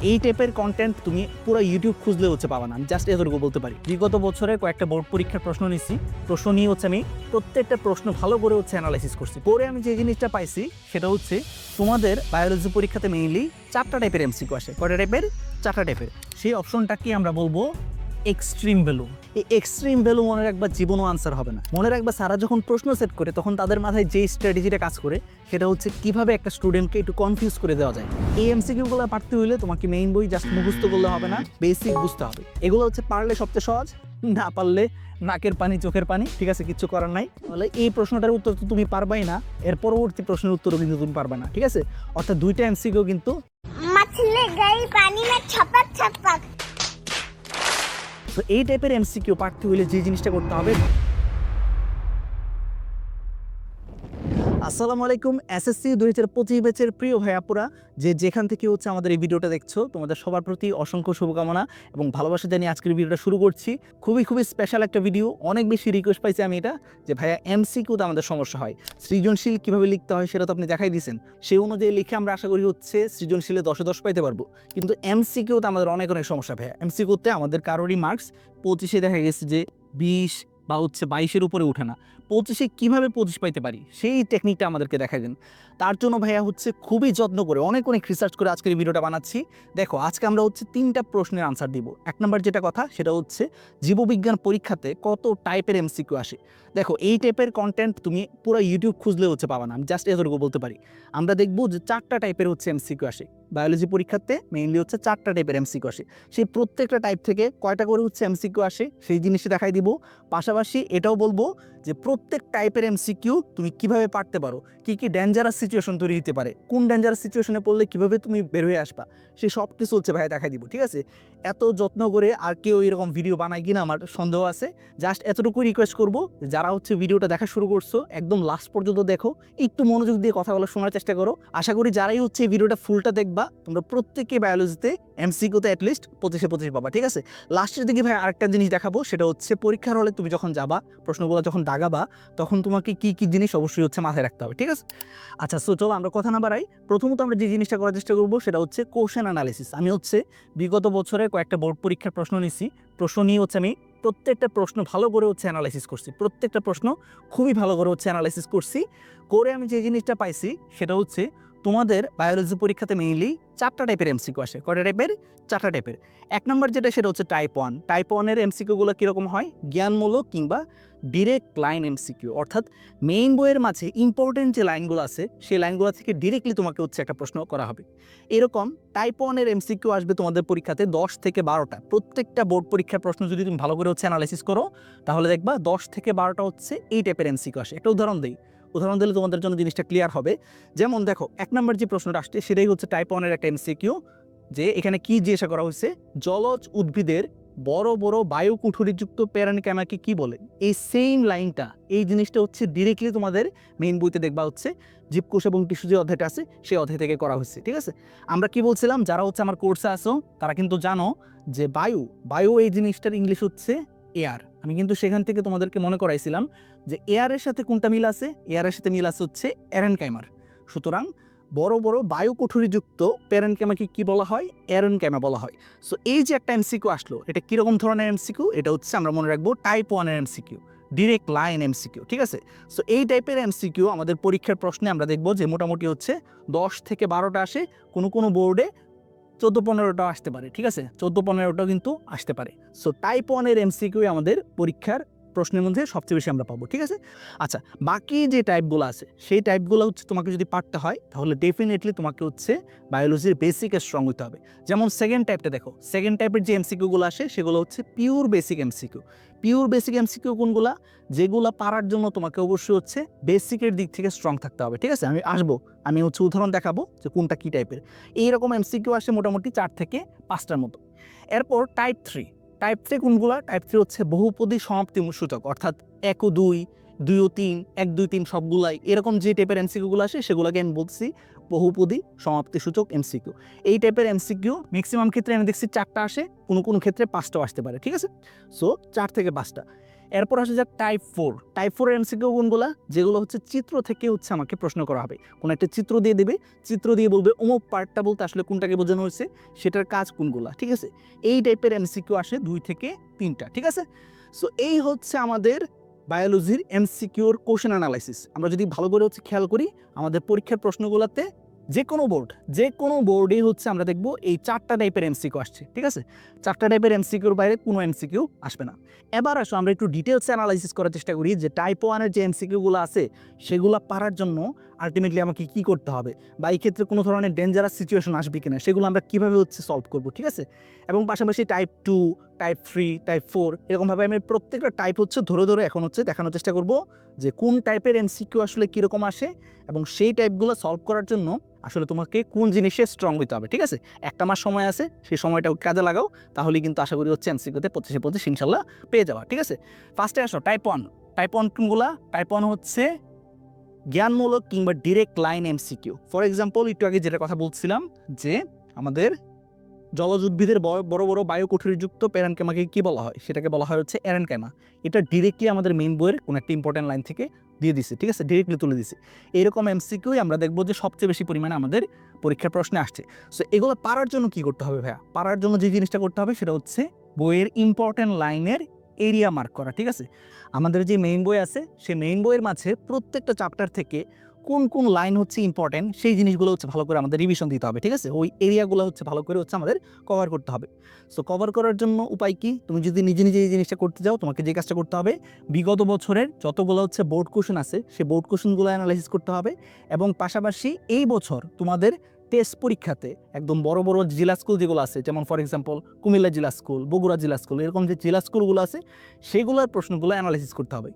এই টাইপের কন্টেন্ট তুমি পুরো ইউটিউব খুঁজলে হচ্ছে পাবা না। আমি জাস্ট এতটুকু বলতে পারি। বিগত বছরে কয়েকটা বোর্ড পরীক্ষার প্রশ্ন নিচ্ছি, প্রশ্ন নিয়ে হচ্ছে আমি প্রত্যেকটা প্রশ্ন ভালো করে হচ্ছে অ্যানালাইসিস করছি। পরে আমি যে জিনিসটা পাইছি সেটা হচ্ছে তোমাদের বায়োলজি পরীক্ষাতে মেইনলি 4টা টাইপের এমসিকিউ আসে। কয়টা টাইপের? 4টা টাইপের। সেই অপশনটাকে আমরা বলবো এক্সট্রিম ভ্যালু। এই এক্সট্রিম ভ্যালু মনে রাখবা, জীবনও আনসার হবে না। মনে রাখবা সারা যখন প্রশ্ন সেট করে তখন তাদের মাথায় যে স্ট্র্যাটেজিটা কাজ করে সেটা হচ্ছে কিভাবে একটা স্টুডেন্টকে একটু কনফিউজ করে দেওয়া যায়। এই এমসিকিউগুলো পারতে হইলে তোমাকে মেইন বই জাস্ট মুখস্থ করলে হবে না, বেসিক বুঝতে হবে। এগুলো হচ্ছে পারলে সবচেয়ে সহজ, না পারলে নাকের পানি চোখের পানি। ঠিক আছে, কিচ্ছু করার নাই। তাহলে এই প্রশ্নটার উত্তর তো তুমি পারবাই না, এর পরবর্তী প্রশ্নের উত্তরও কিন্তু তুমি পারবে না। ঠিক আছে, অর্থাৎ দুইটা এমসিকিউ কিন্তু मछली गई पानी में छपक छपक। তো এই টাইপের এমসিকিউ পারতে হইলে যে জিনিসটা করতে হবে। আসসালামু আলাইকুম, এসএসসি 2025 ব্যাচের প্রিয় ভাইয়াপুরা, যেখান থেকে হচ্ছে আমাদের এই ভিডিওটা দেখছো, তোমাদের সবার প্রতি অসংখ্য শুভকামনা এবং ভালোবাসা জানিয়ে আজকের ভিডিওটা শুরু করছি। খুবই স্পেশাল একটা ভিডিও। অনেক বেশি রিকোয়েস্ট পাইছি আমি এটা, যে ভাইয়া এমসিকিউতে আমাদের সমস্যা হয়, সৃজনশীল কিভাবে লিখতে হয় সেটা তো আপনি দেখাই দিয়েছেন। সেই অনুযায়ী লিখে আমরা আশা করি হচ্ছে সৃজনশীলে 10-এ 10 পাইতে পারবো, কিন্তু এমসিকিউতে আমাদের অনেক সমস্যা ভাইয়া। এমসিকিউতে আমাদের কারোরই মার্কস 25-এ দেখা গেছে যে 20 বা হচ্ছে 22-এর উপরে উঠে না। 25-এ কীভাবে 25 পাইতে পারি সেই টেকনিকটা আমাদেরকে দেখা দেন। তার জন্য ভাইয়া হচ্ছে খুবই যত্ন করে অনেক রিসার্চ করে আজকের এই ভিডিওটা বানাচ্ছি। দেখো, আজকে আমরা হচ্ছে 3টা প্রশ্নের আনসার দিব। 1 নম্বর যেটা কথা সেটা হচ্ছে জীববিজ্ঞান পরীক্ষাতে কত টাইপের এমসিকিউ আসে। দেখো, এই টাইপের কন্টেন্ট তুমি পুরো ইউটিউব খুঁজলে হচ্ছে পাবা না। আমি জাস্ট এতটুকু বলতে পারি। আমরা দেখবো যে 4টা টাইপের হচ্ছে এমসিকিউ আসে। বায়োলজি পরীক্ষাতে মেইনলি হচ্ছে 4টা টাইপের এমসিকিউ আসে। সেই প্রত্যেকটা টাইপ থেকে কয়টা করে হচ্ছে এমসিকিউ আসে সেই জিনিসটা দেখাই দিব। পাশাপাশি এটাও বলবো যে প্রত্যেক টাইপের এমসিকিউ তুমি কিভাবে পারতে পারো, কি ডেঞ্জারাস সিচুয়েশন তৈরি হতে পারে, কোন ডেঞ্জারাস সিচুয়েশনে পড়লে কিভাবে তুমি বের হয়ে আসবা, সেই সব কিছু হচ্ছে ভাই দেখাই দিব। ঠিক আছে, এত যত্ন করে আর কেউ এরকম ভিডিও বানায় কিনা আমার সন্দেহ আছে। জাস্ট এতটুকু রিকোয়েস্ট করবো, যারা হচ্ছে ভিডিওটা দেখা শুরু করছো একদম লাস্ট পর্যন্ত দেখো, একটু মনোযোগ দিয়ে কথাগুলো শোনার চেষ্টা করো। আশা করি যারাই হচ্ছে এই ভিডিওটা ফুলটা দেখবা তোমরা প্রত্যেকে বায়োলজিতে এমসিকিউতে অ্যাটলিস্ট 25-এ 25 পাবা। ঠিক আছে, লাস্টের দিকে ভাই আরেকটা জিনিস দেখাবো, সেটা হচ্ছে পরীক্ষার হলে তুমি যখন যাবা, প্রশ্নগুলো যখন দাগাবা, তখন তোমাকে কি জিনিস অবশ্যই হচ্ছে মাথায় রাখতে হবে। ঠিক আছে, আচ্ছা সো চলো আমরা কথা না বাড়াই। প্রথমত আমরা যে জিনিসটা করার চেষ্টা করবো সেটা হচ্ছে কোশ্চেন অ্যানালিসিস। আমি হচ্ছে বিগত বছরে কয়েকটা বোর্ড পরীক্ষার প্রশ্ন নিচ্ছি, প্রশ্ন নিয়ে হচ্ছে আমি প্রত্যেকটা প্রশ্ন ভালো করে হচ্ছে অ্যানালাইসিস করছি। প্রত্যেকটা প্রশ্ন খুবই ভালো করে হচ্ছে অ্যানালাইসিস করছি। করে আমি যে জিনিসটা পাইছি সেটা হচ্ছে তোমাদের বায়োলজি পরীক্ষাতে মেইনলি 4টা টাইপের এমসিকিউ আসে। কয়টা টাইপের? 4টা টাইপের। 1 নম্বর যেটা সেটা হচ্ছে টাইপ 1। টাইপ 1-এর এমসিকিউগুলো কীরকম হয়? জ্ঞানমূলক কিংবা ডিরেক্ট লাইন এমসিকিউ, অর্থাৎ মেইন বইয়ের মাঝে ইম্পর্টেন্ট যে লাইনগুলো আছে সেই লাইনগুলো থেকে ডিরেক্টলি তোমাকে হচ্ছে একটা প্রশ্ন করা হবে। এরকম টাইপ 1-এর এমসিকিউ আসবে তোমাদের পরীক্ষাতে 10 থেকে 12টা। প্রত্যেকটা বোর্ড পরীক্ষার প্রশ্ন যদি তুমি ভালো করে হচ্ছে অ্যানালাইসিস করো তাহলে দেখবা 10 থেকে 12টা হচ্ছে এই টাইপের এমসিকিউ আসে। একটা উদাহরণ দিলে তোমাদের জন্য জিনিসটা ক্লিয়ার হবে। যেমন দেখো, 1 নম্বর যে প্রশ্নটা আসছে সেটাই হচ্ছে টাইপ 1-এর একটা এমসিকিউ, যে এখানে কি জিজ্ঞাসা করা হয়েছে, জলজ উদ্ভিদের বড় বড় বায়ু কুঠুরিযুক্ত প্যারেনকাইমাকে কি বলে। এই সেম লাইনটা, এই জিনিসটা হচ্ছে ডিরেক্টলি তোমাদের মেইন বইতে দেখবা হচ্ছে জীবকোষ এবং টিস্যু যে অধ্যায়টা আছে সেই অধ্যায় থেকে করা হয়েছে। ঠিক আছে, আমরা কি বলছিলাম, যারা হচ্ছে আমার কোর্সে আসো তারা কিন্তু জানো যে বায়ু এই জিনিসটার ইংলিশ হচ্ছে এয়ার। আমি কিন্তু সেখান থেকে তোমাদেরকে মনে করাইছিলাম যে এয়ারের সাথে কোনটা মিল আছে, এয়ারের সাথে মিল আছে হচ্ছে এরেনকাইমার। সুতরাং বড় বড় বায়ু কুঠুরিযুক্ত প্যারেনকাইমাকে কি বলা হয়? এরেনকাইমা বলা হয়। সো এই যে একটা এমসিকিউ আসলো, এটা কিরকম ধরনের এমসিকিউ? এটা হচ্ছে আমরা মনে রাখবো টাইপ 1-এর এমসিকিউ, ডিরেক্ট লাইন এমসিকিউ। ঠিক আছে, সো এই টাইপের এমসিকিউ আমাদের পরীক্ষার প্রশ্নে আমরা দেখবো যে মোটামুটি হচ্ছে 10 থেকে 12টা আসে, কোনো বোর্ডে 14-15টাও আসতে পারে। ঠিক আছে, 14-15টাও কিন্তু আসতে পারে। সো টাইপ 1-এর এমসিকিউ আমাদের পরীক্ষার প্রশ্নের মধ্যে সবচেয়ে বেশি আমরা পাবো। ঠিক আছে, আচ্ছা বাকি যে টাইপগুলো আছে সেই টাইপগুলো হচ্ছে তোমাকে যদি পারতে হয় তাহলে ডেফিনেটলি তোমাকে হচ্ছে বায়োলজির বেসিক স্ট্রং হতে হবে। যেমন সেকেন্ড টাইপটা দেখো, সেকেন্ড টাইপের যে এমসিকিউগুলো আসে সেগুলো হচ্ছে pure basic MCQ. Pure basic MCQ কোনগুলা? যেগুলো পারার জন্য তোমাকে অবশ্যই হচ্ছে বেসিকের দিক থেকে স্ট্রং থাকতে হবে। ঠিক আছে, আমি হচ্ছে উদাহরণ দেখাবো যে কোনটা কি টাইপের। এইরকম এমসিকিউ আসে মোটামুটি 4 থেকে 5টার মতো। এরপর টাইপ 3। টাইপ 3 কোনগুলা? টাইপ 3 হচ্ছে বহুপদী সমাপ্তি সূচক, অর্থাৎ 1 ও 2, 2 ও 3, 1, 2, 3 সবগুলাই এরকম যে টাইপের এমসিকিউগুলো আসে সেগুলোকে আমি বলছি বহুপদী সমাপ্তি সূচক এমসিকিউ। এই টাইপের এমসিকিউ ম্যাক্সিমাম ক্ষেত্রে আমি দেখছি 4টা আসে, কোনো ক্ষেত্রে 5টাও আসতে পারে। ঠিক আছে, সো 4 থেকে 5টা। এরপর আসে যাক টাইপ 4 এমসিকিউ কোনগুলা, যেগুলো হচ্ছে চিত্র থেকে হচ্ছে আমাকে প্রশ্ন করা হবে। কোনো একটা চিত্র দিয়ে দেবে, চিত্র দিয়ে বলবে অমুক পার্টটা বলতে আসলে কোনটাকে বোঝানো হয়েছে, সেটার কাজ কোনগুলা, ঠিক আছে। এই টাইপের এমসিকিউ আসে 2 থেকে 3টা, ঠিক আছে। সো এই হচ্ছে আমাদের বায়োলজির এমসিকিউর কোশ্চেন অ্যানালাইসিস। আমরা যদি ভালো করে হচ্ছে খেয়াল করি, আমাদের পরীক্ষার প্রশ্নগুলোতে যে কোনো বোর্ডে হচ্ছে আমরা দেখবো এই 4টা টাইপের এমসিকিউ আসছে, ঠিক আছে। 4টা টাইপের এমসিকিউর বাইরে কোনো এমসিকিউ আসবে না। এবার আসো আমরা একটু ডিটেলস অ্যানালাইসিস করার চেষ্টা করি যে টাইপ 1-এর যে এমসিকিউগুলো আছে সেগুলো পারার জন্য আলটিমেটলি আমাকে কি করতে হবে, বা এই ক্ষেত্রে কোনো ধরনের ডেঞ্জারাস সিচুয়েশন আসবে কিনা সেগুলো আমরা কীভাবে হচ্ছে সলভ করবো, ঠিক আছে। এবং পাশাপাশি টাইপ 2, টাইপ 3, টাইপ 4 এরকমভাবে আমি প্রত্যেকটা টাইপ হচ্ছে ধরে এখন হচ্ছে দেখানোর চেষ্টা করব যে কোন টাইপের এমসিকিউ আসলে কীরকম আসে, এবং সেই টাইপগুলো সলভ করার জন্য আসলে তোমাকে কোন জিনিসে স্ট্রং হইতে হবে, ঠিক আছে। 1 মাস সময় আছে, সেই সময়টা কাজে লাগাও, তাহলেই কিন্তু আশা করি হচ্ছে এমসিকিউতে 25 ইনশাল্লাহ পেয়ে যাওয়া, ঠিক আছে। ফার্স্টে আসো টাইপ 1 কোনগুলা। টাইপ 1 হচ্ছে জ্ঞানমূলক কিংবা direct line MCQ. For example, একটু আগে যেটা কথা বলছিলাম যে আমাদের জলজ উদ্ভিদের বড় বড় বায়ুকুঠুরিযুক্ত প্যারেনকাইমাকে কি বলা হয়, সেটাকে বলা হয় হচ্ছে এরেনকাইমা। এটা ডিরেক্টলি আমাদের মেইন বইয়ের কোনো একটা ইম্পর্টেন্ট লাইন থেকে দিয়ে দিছে, ঠিক আছে, ডিরেক্টলি তুলে দিছে। এইরকম এমসিকিউই আমরা দেখবো যে সবচেয়ে বেশি পরিমাণে আমাদের পরীক্ষার প্রশ্নে আসছে। সো এগুলো পারার জন্য কি করতে হবে ভাইয়া? পারার জন্য যে জিনিসটা করতে হবে সেটা হচ্ছে বইয়ের ইম্পর্টেন্ট লাইনের এরিয়া মার্ক করা, ঠিক আছে। আমাদের যে মেইন বই আছে সেই মেইন বইয়ের মাঝে প্রত্যেকটা চ্যাপ্টার থেকে কোন কোন লাইন হচ্ছে ইম্পর্টেন্ট সেই জিনিসগুলো হচ্ছে ভালো করে আমাদের রিভিশন দিতে হবে, ঠিক আছে। ওই এরিয়াগুলো হচ্ছে ভালো করে হচ্ছে আমাদের কভার করতে হবে। সো কভার করার জন্য উপায় কি? তুমি যদি নিজে নিজে এই জিনিসটা করতে যাও, তোমাকে যে কাজটা করতে হবে, বিগত বছরের যতগুলো হচ্ছে বোর্ড কোশ্চেন আছে সেই বোর্ড কোশ্চেনগুলো অ্যানালাইসিস করতে হবে, এবং পাশাপাশি এই বছর তোমাদের টেস্ট পরীক্ষাতে একদম বড় বড় জেলা স্কুল যেগুলো আছে, যেমন ফর এক্সাম্পল কুমিল্লা জেলা স্কুল, বগুড়া জেলা স্কুল, এরকম যে জেলা স্কুলগুলো আছে সেগুলোর প্রশ্নগুলো অ্যানালাইসিস করতে হবে।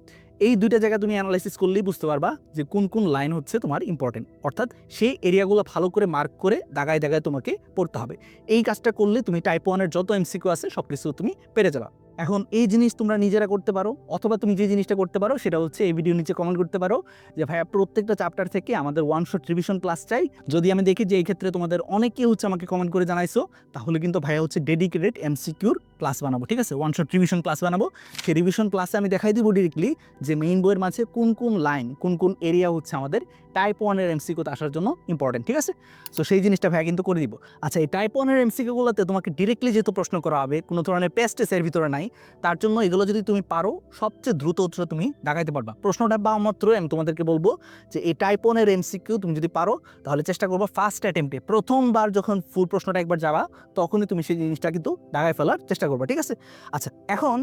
এই দুইটা জায়গা তুমি অ্যানালাইসিস করলেই বুঝতে পারবা যে কোন কোন লাইন হচ্ছে তোমার ইম্পর্টেন্ট, অর্থাৎ সেই এরিয়াগুলো ভালো করে মার্ক করে দাগায় দাগায় তোমাকে পড়তে হবে। এই কাজটা করলে তুমি টাইপ 1-এর যত এমসিকিউ আছে সব কিছু তুমি পেরে যাবা। এখন এই জিনিস তোমরা নিজেরা করতে পারো, অথবা তুমি যে জিনিসটা করতে পারো সেটা হচ্ছে এই ভিডিও নিচে কমেন্ট করতে পারো যে ভাইয়া প্রত্যেকটা চ্যাপ্টার থেকে আমাদের 1 শট রিভিশন ক্লাস চাই। যদি আমি দেখি যে এই ক্ষেত্রে তোমাদের অনেকেই হচ্ছে আমাকে কমেন্ট করে জানাইছো, তাহলে কিন্তু ভাইয়া হচ্ছে ডেডিকেটেড এমসিকিউর ক্লাস বানাবো, ঠিক আছে। 1 শট রিভিশন ক্লাস বানাবো। সেই রিভিশন ক্লাসে আমি দেখাই দিব ডিরেক্টলি যে মেইন বইয়ের মাঝে কোন কোন লাইন, কোন কোন এরিয়া হচ্ছে আমাদের টাইপ 1-এর এমসিকিউতে আসার জন্য ইম্পর্টেন্ট, ঠিক আছে। সো সেই জিনিসটা ভাইয়া কিন্তু করে দিব। আচ্ছা, এই টাইপ 1-এর এমসিকিউগুলোতে তোমাকে ডিরেক্টলি যেহেতু প্রশ্ন করা হবে, কোনো ধরনের পেস্টেস এর ভিতরে নাই, তার জন্য এগুলো যদি তুমি পারো সবচেয়ে দ্রুত হচ্ছে তুমি দাগাইতে পারবা। প্রশ্নটা বা মাত্র আমি তোমাদেরকে বলবো যে এই টাইপ 1-এর এমসিকিউ তুমি যদি পারো তাহলে চেষ্টা করবো ফার্স্ট অ্যাটেম্পটে, প্রথমবার যখন ফুল প্রশ্নটা একবার যাবা তখনই তুমি সেই জিনিসটা কিন্তু দাগাই ফেলার চেষ্টা করবা, ঠিক আছে। আচ্ছা, এখন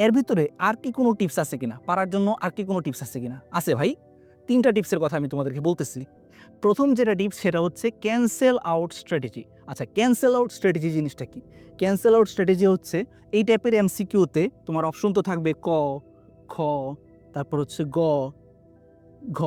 এর ভিতরে আর কি কোনো টিপস আছে কিনা, পারার জন্য আর কি কোনো টিপস আছে কিনা? আছে ভাই, 3টা টিপসের কথা আমি তোমাদেরকে বলতেছি। প্রথম যেটা টিপস সেটা হচ্ছে ক্যান্সেল আউট স্ট্র্যাটেজি। আচ্ছা, ক্যান্সেল আউট স্ট্র্যাটেজি জিনিসটা কি? ক্যান্সেল আউট স্ট্র্যাটেজি হচ্ছে এই টাইপের এমসিকিউতে তোমার অপশন তো থাকবে ক, খ, তারপর হচ্ছে গ, ঘ,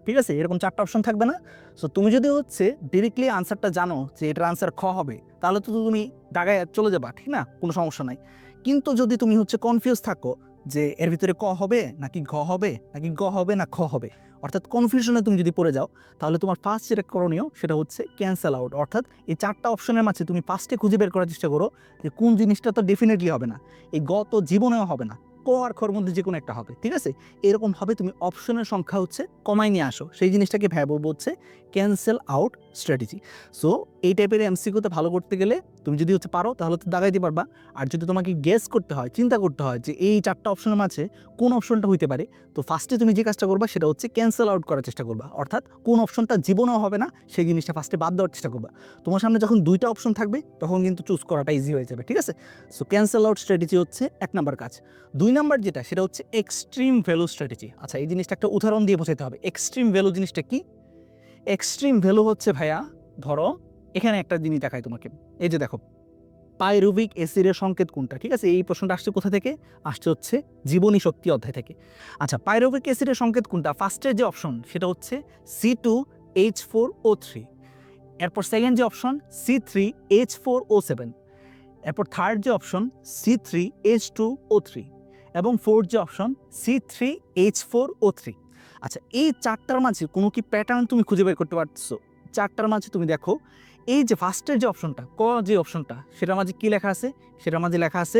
ঠিক আছে, এরকম 4টা অপশন থাকবে না? সো তুমি যদি হচ্ছে ডিরেক্টলি আনসারটা জানো যে এটার আনসার খ হবে, তাহলে তো তুমি দাগায় চলে যাবা, ঠিক না, কোনো সমস্যা নাই। কিন্তু যদি তুমি হচ্ছে কনফিউজ থাকো যে এর ভিতরে ক হবে নাকি ঘ হবে নাকি গ হবে না খ হবে, অর্থাৎ কনফিউশনে তুমি যদি পড়ে যাও, তাহলে তোমার ফার্স্ট যেটা করণীয় সেটা হচ্ছে ক্যান্সেল আউট। অর্থাৎ এই 4টা অপশনের মাঝে তুমি ফার্স্টে খুঁজে বের করার চেষ্টা করো যে কোন জিনিসটা তো ডেফিনেটলি হবে না, এই গ তো জীবনেও হবে না, ক আর খর মধ্যে যে কোনো একটা হবে, ঠিক আছে। এরকমভাবে তুমি অপশনের সংখ্যা হচ্ছে কমাই নিয়ে আসো, সেই জিনিসটাকে ভাই বলবো হচ্ছে ক্যান্সেল আউট স্ট্র্যাটেজি। সো এই টাইপের এমসিকিউতে ভালো করতে গেলে তুমি যদি হচ্ছে পারো তাহলে তো দাগাইতে পারবা। আর যদি তোমাকে গেস করতে হয়, চিন্তা করতে হয় যে এই 4টা অপশনের মাঝে কোন অপশনটা হইতে পারে, তো ফার্স্টে তুমি যে কাজটা করবা সেটা হচ্ছে ক্যান্সেল আউট করার চেষ্টা করবা, অর্থাৎ কোন অপশনটা জীবনেও হবে না সেই জিনিসটা ফার্স্টে বাদ দেওয়ার চেষ্টা করবা। তোমার সামনে যখন 2টা অপশন থাকবে তখন কিন্তু চুজ করাটা ইজি হয়ে যাবে, ঠিক আছে। সো ক্যান্সেল আউট স্ট্র্যাটেজি হচ্ছে 1 নাম্বার কাজ। 2 নাম্বার যেটা সেটা হচ্ছে এক্সট্রিম ভ্যালু স্ট্র্যাটেজি। আচ্ছা, এই জিনিসটা একটা উদাহরণ দিয়ে বোঝাতে হবে। এক্সট্রিম ভ্যালু জিনিসটা কি? এক্সট্রিম ভ্যালু হচ্ছে ভাইয়া, ধরো এখানে একটা জিনিস দেখাই তোমাকে, এই যে দেখো পাইরুভিক অ্যাসিডের সংকেত কোনটা, ঠিক আছে। এই প্রশ্নটা আসছে কোথা থেকে? আসছে হচ্ছে জীবনী শক্তি অধ্যায় থেকে। আচ্ছা, পাইরুভিক অ্যাসিডের সংকেত কোনটা? ফার্স্টের যে অপশন সেটা হচ্ছে C2H4O3, এরপর সেকেন্ড যে অপশন C3H4O7, এরপর থার্ড যে অপশন C3H2O3, এবং ফোর্থ যে অপশন C3H4O3। আচ্ছা, এই 4টার মাঝে কোনো কি প্যাটার্ন তুমি খুঁজে বের করতে পারছো? 4টার মাঝে তুমি দেখো এই যে ফার্স্টের যে অপশনটা, ক যে অপশনটা, সেটার মাঝে কি লেখা আছে? সেটার মাঝে লেখা আছে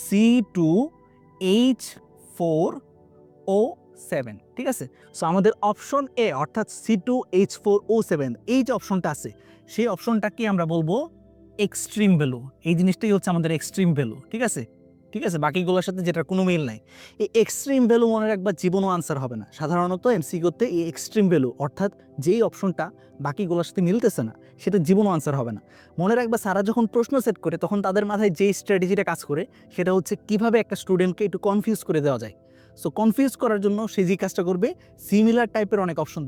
C2H4O7, C2H4O7, ঠিক আছে? সো আমাদের অপশন এ অর্থাৎ C2H4O7 এই যে অপশনটা আছে সেই অপশনটাকে আমরা বলবো এক্সট্রিম ভ্যালু। এই জিনিসটাই হচ্ছে আমাদের এক্সট্রিম ভ্যালু, ঠিক আছে? ঠিক আছে, বাকিগুলোর সাথে যেটার কোনো মিল নাই। এই এক্সট্রিম ভ্যালু মনে রাখবা জীবনও আনসার হবে না। সাধারণত এমসিকিউতে এই এক্সট্রিম ভ্যালু অর্থাৎ যেই অপশনটা বাকিগুলোর সাথে মিলতেছে না সেটা জীবনও আনসার হবে না। মনে রাখবা সারা যখন প্রশ্ন সেট করে তখন তাদের মাথায় যেই স্ট্র্যাটেজিটা কাজ করে সেটা হচ্ছে কিভাবে একটা স্টুডেন্টকে একটু কনফিউজ করে দেওয়া যায়। সো কনফিউজ করার জন্য সে যে কাজটা করবে সিমিলার টাইপের অনেক অপশন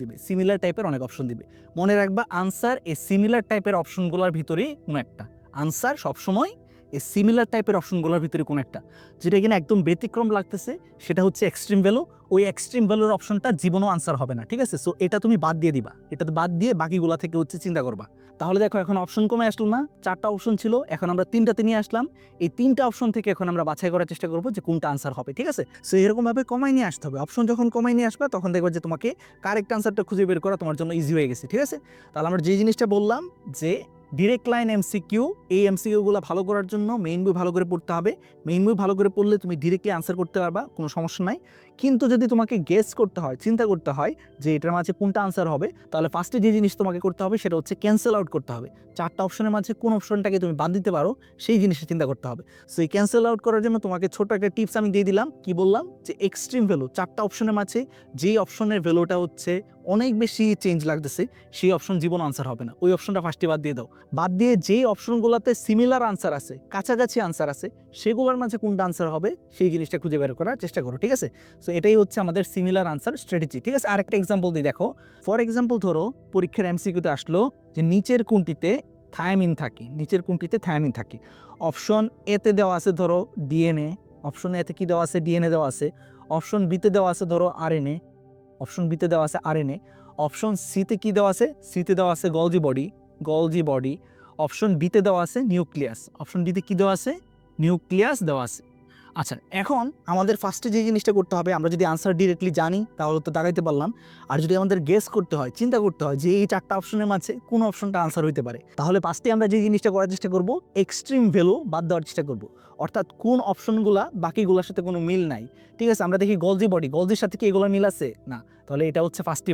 দিবে। মনে রাখবা আনসার এই সিমিলার টাইপের অপশনগুলোর ভিতরেই কোনো একটা। আনসার সবসময় এই সিমিলার টাইপের অপশনগুলোর ভিতরে কোনো একটা। যেটা কিনা একদম ব্যতিক্রম লাগতেছে সেটা হচ্ছে এক্সট্রিম ভ্যালু। ওই এক্সট্রিম ভ্যালুর অপশনটা জীবনও আনসার হবে না, ঠিক আছে? সো এটা তুমি বাদ দিয়ে দিবা, এটা বাদ দিয়ে বাকিগুলা থেকে হচ্ছে চিন্তা করবা। তাহলে দেখো এখন অপশন কমে আসলো না, 4টা অপশন ছিল, এখন আমরা 3টাতে নিয়ে আসলাম। এই 3টা অপশন থেকে এখন আমরা বাছাই করার চেষ্টা করবো যে কোনটা আনসার হবে, ঠিক আছে? সো এরকমভাবে কমাই নিয়ে আসতে হবে। অপশন যখন কমাই নিয়ে আসবে তখন দেখবে যে তোমাকে কারেক্ট আনসারটা খুঁজে বের করা তোমার জন্য ইজি হয়ে গেছে, ঠিক আছে? তাহলে আমরা যে জিনিসটা বললাম যে ডিরেক্ট লাইন এমসিকিউ, এই এমসিকিউগুলো ভালো করার জন্য মেইন বই ভালো করে পড়তে হবে। মেইন বই ভালো করে পড়লে তুমি ডিরেক্টলি আনসার করতে পারবা, কোনো সমস্যা নাই। কিন্তু যদি তোমাকে গেস করতে হয়, চিন্তা করতে হয় যে এটার মাঝে কোনটা আনসার হবে, তাহলে ফার্স্টে যে জিনিস তোমাকে করতে হবে সেটা হচ্ছে ক্যান্সেল আউট করতে হবে। 4টা অপশনের মাঝে কোন অপশনটাকে তুমি বাদ দিতে পারো সেই জিনিসটা চিন্তা করতে হবে। সো এই ক্যান্সেল আউট করার জন্য তোমাকে ছোট একটা টিপস আমি দিয়ে দিলাম। কি বললাম? যে এক্সট্রিম ভ্যালু 4টা অপশনের মাঝে যেই অপশনের ভ্যালুটা হচ্ছে অনেক বেশি চেঞ্জ লাগতেছে সেই অপশন জীবন আনসার হবে না, ওই অপশনটা ফার্স্টে বাদ দিয়ে দাও। বাদ দিয়ে যেই অপশনগুলোতে সিমিলার আনসার আছে, কাছাকাছি আনসার আছে, সেগুলোর মাঝে কোনটা আনসার হবে সেই জিনিসটা খুঁজে বের করার চেষ্টা করো, ঠিক আছে? সো এটাই হচ্ছে আমাদের সিমিলার আনসার স্ট্র্যাটেজি, ঠিক আছে? আরেকটা এক্সাম্পল দিয়ে দেখো। ফর এক্সাম্পল ধরো পরীক্ষার এমসিকিউতে আসলো যে নিচের কোনটিতে থায়ামিন থাকে। অপশন এতে দেওয়া আছে ধরো ডিএনএ, অপশন এতে কি দেওয়া আছে? ডিএনএ দেওয়া আছে। অপশন বিতে দেওয়া আছে ধরো আরএনএ, অপশন সিতে কি দেওয়া আছে? সিতে দেওয়া আছে গলজি বডি। অপশন বিতে দেওয়া আছে নিউক্লিয়াস, অপশন ডিতে কি দেওয়া আছে? নিউক্লিয়াস দেওয়া আছে। আচ্ছা, এখন আমাদের ফার্স্টে যে জিনিসটা করতে হবে, আমরা যদি আনসার ডিরেক্টলি জানি তাহলে তো দাঁড়াইতে পারলাম। আর যদি আমাদের গেস করতে হয়, চিন্তা করতে হয় যে এই 4টা অপশনের মাঝে কোন অপশনটা আনসার হইতে পারে, তাহলে ফার্স্টে আমরা যে জিনিসটা করার চেষ্টা করব এক্সট্রিম ভ্যালু বাদ দেওয়ার চেষ্টা করব। অর্থাৎ কোন অপশনগুলা বাকিগুলোর সাথে কোনো মিল নাই, ঠিক আছে? আমরা দেখি গলজির সাথে কি এগুলোর মিল আছে? না, তাহলে এটা হচ্ছে ফার্স্টই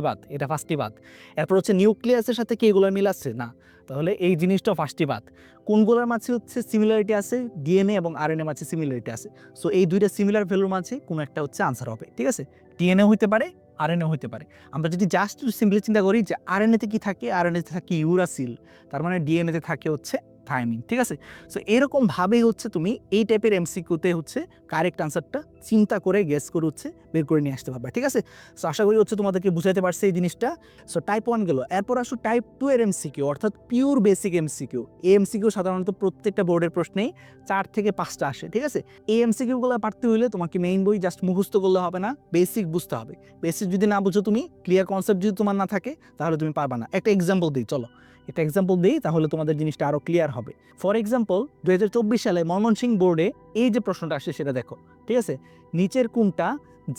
বাদ। এরপর হচ্ছে নিউক্লিয়াসের সাথে কি এগুলোর মিল আছে? না, তাহলে এই জিনিসটা ফার্স্টই বাদ। কোনগুলোর মাঝে হচ্ছে সিমিলারিটি আছে? ডিএনএ এবং আরএনএ মাঝে সিমিলারিটি আছে। সো এই দুইটা সিমিলার ভ্যালুর মাঝে কোনো একটা হচ্ছে আনসার হবে, ঠিক আছে? ডিএনএ হইতে পারে, আরএনএ হইতে পারে। আমরা যদি জাস্ট সিম্পলি চিন্তা করি যে আরএনএতে কি থাকে? আরএনএতে থাকে ইউরাসিল, তার মানে ডিএনএতে থাকে হচ্ছে থায়ামিন, ঠিক আছে? সো এরকমভাবেই হচ্ছে তুমি এই টাইপের এমসিকিউতে হচ্ছে কারেক্ট আনসারটা চিন্তা করে গেস করে হচ্ছে বের করে নিয়ে আসতে পারবে, ঠিক আছে? সো আশা করি হচ্ছে তোমাদেরকে বুঝাইতে পারছে এই জিনিসটা। সো টাইপ 1 গেল, এরপর আসো টাইপ 2 এর এমসিকিউ অর্থাৎ পিওর বেসিক এমসিকিউ। এই এমসিকিউ সাধারণত প্রত্যেকটা বোর্ডের প্রশ্নেই 4 থেকে 5টা আসে, ঠিক আছে? এই এমসিকিউগুলো পারতে হইলে তোমাকে মেইন বই জাস্ট মুখস্থ করলে হবে না, বেসিক বুঝতে হবে। বেসিক যদি না বুঝো তুমি, ক্লিয়ার কনসেপ্ট যদি তোমার না থাকে, তাহলে তুমি পারবা না। একটা এক্সাম্পল দিই, চলো এটা এক্সাম্পল দিই, তাহলে তোমাদের জিনিসটা আরো ক্লিয়ার হবে। ফর এক্সাম্পল 2024 সালে ময়মনসিংহ বোর্ডে এই যে প্রশ্নটা আসছে সেটা দেখো, ঠিক আছে? নিচের কোনটা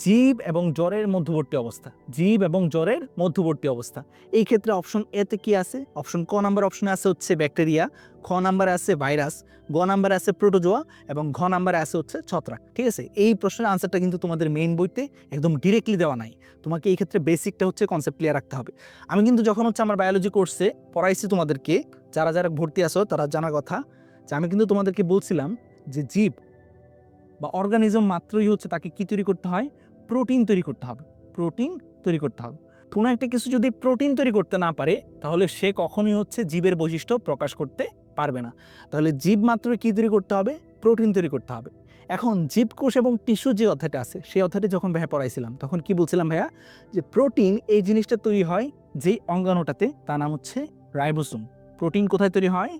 জীব এবং জ্বরের মধ্যবর্তী অবস্থা? এই ক্ষেত্রে অপশন এতে কি আছে? অপশন ক নাম্বার অপশনে আছে হচ্ছে ব্যাকটেরিয়া, খ নাম্বারে আছে ভাইরাস, গ নাম্বারে আছে প্রোটোজোয়া এবং ঘ নাম্বারে আছে হচ্ছে ছত্রাক, ঠিক আছে? এই প্রশ্নের আনসারটা কিন্তু তোমাদের মেইন বইতে একদম ডিরেক্টলি দেওয়া নাই। তোমাকে এই ক্ষেত্রে বেসিকটা হচ্ছে কনসেপ্ট ক্লিয়ার রাখতে হবে। আমি কিন্তু যখন হচ্ছে আমার বায়োলজি কোর্সে পড়াইছি তোমাদেরকে, যারা ভর্তি আছো তারা জানার কথা যে আমি কিন্তু তোমাদেরকে বলছিলাম যে জীব বা অর্গানিজম মাত্রই হচ্ছে তাকে কি তৈরি করতে হয়? প্রোটিন তৈরি করতে হবে। কোনো একটা কিছু যদি প্রোটিন তৈরি করতে না পারে তাহলে সে কখনোই হচ্ছে জীবের বৈশিষ্ট্য প্রকাশ করতে পারবে না। তাহলে জীব মাত্রই কি তৈরি করতে হবে? প্রোটিন তৈরি করতে হবে। এখন জীবকোষ এবং টিস্যু যে অধ্যায়টা আছে সেই অধ্যায়টা যখন ভাইয়া পড়াইছিলাম তখন কি বলছিলাম ভাইয়া? যে প্রোটিন এই জিনিসটা তৈরি হয় যেই অঙ্গাণুটাতে, তার নাম হচ্ছে রাইবোসোম। প্রোটিন কোথায় তৈরি হয়?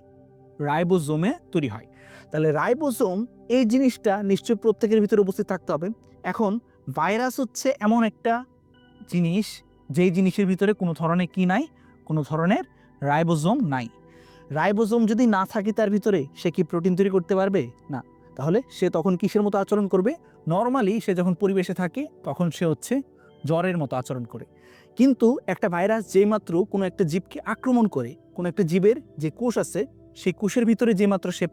রাইবোসোমে তৈরি হয়। তাহলে রাইবোসোম এই জিনিসটা নিশ্চয়ই প্রত্যেকের ভিতরে উপস্থিত থাকতে হবে। এখন ভাইরাস হচ্ছে এমন একটা জিনিস যেই জিনিসের ভিতরে কোনো ধরনের কি নাই? কোনো ধরনের রাইবোসোম নাই। রাইবোসোম যদি না থাকে তার ভিতরে, সে কি প্রোটিন তৈরি করতে পারবে? না। তাহলে সে তখন কিসের মতো আচরণ করবে? নর্মালি সে যখন পরিবেশে থাকে তখন সে হচ্ছে জ্বরের মতো আচরণ করে। কিন্তু একটা ভাইরাস যেই মাত্র কোনো একটা জীবকে আক্রমণ করে, কোনো একটা জীবের যে কোষ আছে সেই কোষের ভিতরে যে মাত্র সে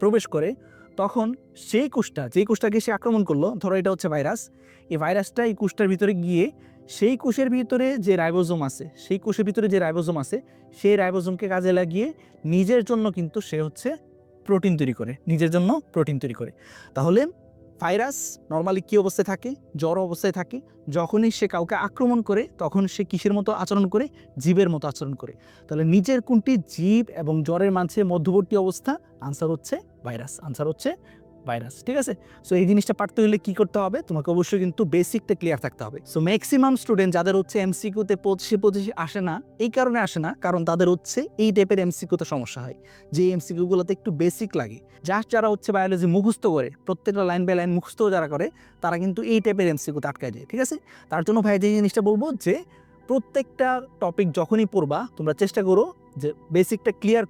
তখন সেই কোষটা, যেই কোষটাকে সে আক্রমণ করলো, ধরো এটা হচ্ছে ভাইরাস, এই ভাইরাসটা এই কোষটার ভিতরে গিয়ে সেই কোষের ভিতরে যে রাইবোজোম আছে, সেই কোষের ভিতরে যে রাইবোজোম আছে, সেই রাইবোজোমকে কাজে লাগিয়ে নিজের জন্য কিন্তু সে হচ্ছে প্রোটিন তৈরি করে, নিজের জন্য প্রোটিন তৈরি করে। তাহলে ভাইরাস নর্মালি কী অবস্থায় থাকে? জ্বর অবস্থায় থাকে। যখনই সে কাউকে আক্রমণ করে তখন সে কিসের মতো আচরণ করে? জীবের মতো আচরণ করে। তাহলে নিজের কোনটি? জীব এবং জ্বরের মাঝে মধ্যবর্তী অবস্থা। আনসার হচ্ছে ভাইরাস, আনসার হচ্ছে ভাইরাস। ঠিক আছে? সো এই জিনিসটা পারতে হলে কি করতে হবে? তোমাকে অবশ্যই কিন্তু বেসিকটা ক্লিয়ার থাকতে হবে। সো ম্যাক্সিমাম স্টুডেন্ট যাদের হচ্ছে এমসিকিউতে 25 আসে না, এই কারণে আসে না কারণ তাদের হচ্ছে এই টাইপের এমসিকিউতে সমস্যা হয়, যে এমসিকিউগুলোতে একটু বেসিক লাগে। জাস্ট যারা হচ্ছে বায়োলজি মুখস্থ করে, প্রত্যেকটা লাইন বাই লাইন মুখস্থ যারা করে, তারা কিন্তু এই টাইপের এমসিকিউতে আটকায় যায়। ঠিক আছে? তার জন্য ভাই যে জিনিসটা বলবো যে প্রত্যেকটা টপিক যখনই পড়বা তোমরা চেষ্টা করো যে বেসিকটা ক্লিয়ার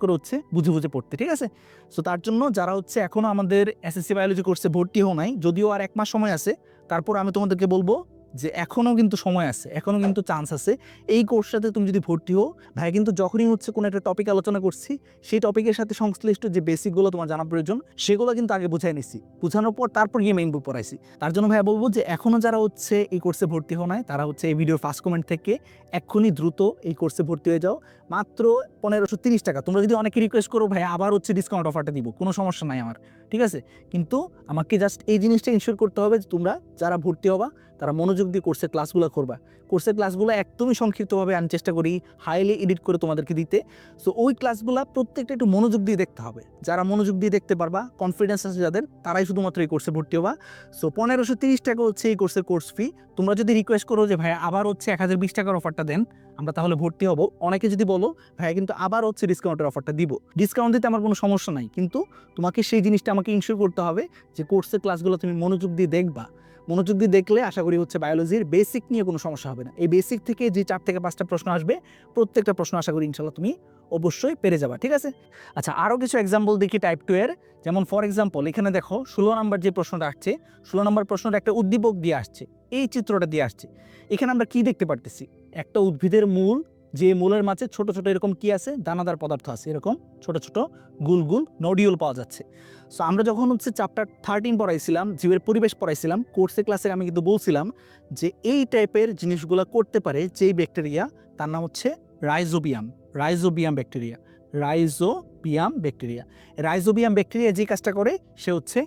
করে হচ্ছে বুঝে বুঝে পড়তে। ঠিক আছে? সো তার জন্য যারা হচ্ছে এখনও আমাদের এসএসসি বায়োলজি কোর্সে ভর্তি হও নাই, যদিও আর 1 মাস সময় আছে, তারপর আমি তোমাদেরকে বলবো যে এখনও কিন্তু সময় আছে, এখনও কিন্তু চান্স আছে। এই কোর্সটাতে তুমি যদি ভর্তি হও, ভাই কিন্তু যখনই হচ্ছে কোনো একটা টপিক আলোচনা করছি, সেই টপিকের সাথে সংশ্লিষ্ট যে বেসিকগুলো তোমার জানা প্রয়োজন, সেগুলো কিন্তু আগে বুঝাই নিছি, বুঝানোর পর তারপর গিয়ে মেইন বুক পড়াইছি। তার জন্য ভাইয়া বলবো যে এখনও যারা হচ্ছে এই কোর্সে ভর্তি হও নাই, তারা হচ্ছে এই ভিডিওর ফার্স্ট কমেন্ট থেকে এক্ষুনি দ্রুত এই কোর্সে ভর্তি হয়ে যাও। মাত্র 1530 টাকা। তোমরা যদি অনেকে রিকোয়েস্ট করো ভাই আবার হচ্ছে ডিসকাউন্ট অফারটা দিব, কোনো সমস্যা নাই আমার। ঠিক আছে? কিন্তু আমাকে জাস্ট এই জিনিসটা ইনশিওর করতে হবে যে তোমরা যারা ভর্তি হবা তারা মনোযোগ দিয়ে কোর্সের ক্লাসগুলো করবা। কোর্সের ক্লাসগুলো একদমই সংক্ষিপ্তভাবে আমি চেষ্টা করি হাইলি এডিট করে তোমাদেরকে দিতে। সো ওই ক্লাসগুলো প্রত্যেকটা একটু মনোযোগ দিয়ে দেখতে হবে। যারা মনোযোগ দিয়ে দেখতে পারবা, কনফিডেন্স আছে যাদের, তারাই শুধুমাত্র এই কোর্সে ভর্তি হবা। সো 1530 টাকা হচ্ছে এই কোর্সের কোর্স ফি। তোমরা যদি রিকোয়েস্ট করো যে ভাই আবার হচ্ছে 1020 টাকার অফারটা দেন, আমরা তাহলে ভর্তি হব। অনেকে যদি বলো ভাইয়া কিন্তু আবার হচ্ছে ডিসকাউন্টের অফারটা দিব, ডিসকাউন্ট দিতে আমার কোনো সমস্যা নাই, কিন্তু তোমাকে সেই জিনিসটা আমাকে ইনশিওর করতে হবে যে কোর্সের ক্লাসগুলো তুমি মনোযোগ দিয়ে দেখবা। মনোযোগ দিয়ে দেখলে আশা করি হচ্ছে বায়োলজির বেসিক নিয়ে কোনো সমস্যা হবে না। এই বেসিক থেকে যে 4 থেকে 5টা প্রশ্ন আসবে, প্রত্যেকটা প্রশ্ন আশা করি ইনশাল্লাহ তুমি অবশ্যই পেরে যাবা। ঠিক আছে? আচ্ছা, আরও কিছু এক্সাম্পল দেখি টাইপ 2 এর। যেমন ফর এক্সাম্পল এখানে দেখো 16 নম্বর যে প্রশ্নটা আসছে, 16 নম্বর প্রশ্নটা একটা উদ্দীপক দিয়ে আসছে, এই চিত্রটা দিয়ে আসছে। এখানে আমরা কি দেখতে পারতেছি? একটা উদ্ভিদের মূল, যে মূলের মাঝে ছোট ছোট এরকম কি আছে? দানাদার পদার্থ আছে, এরকম ছোট ছোট গুল গুল নডিউল পাওয়া যাচ্ছে। সো আমরা যখন হচ্ছে চ্যাপ্টার 13 পড়াইছিলাম, জীবের পরিবেশ পড়াইছিলাম, কোর্সের ক্লাসে আমি কিন্তু বলছিলাম যে এই টাইপের জিনিসগুলো করতে পারে যেই ব্যাকটেরিয়া, তার নাম হচ্ছে রাইজোবিয়াম ব্যাকটেরিয়া। রাইজোবিয়াম ব্যাকটেরিয়া যে কাজটা করে সে হচ্ছে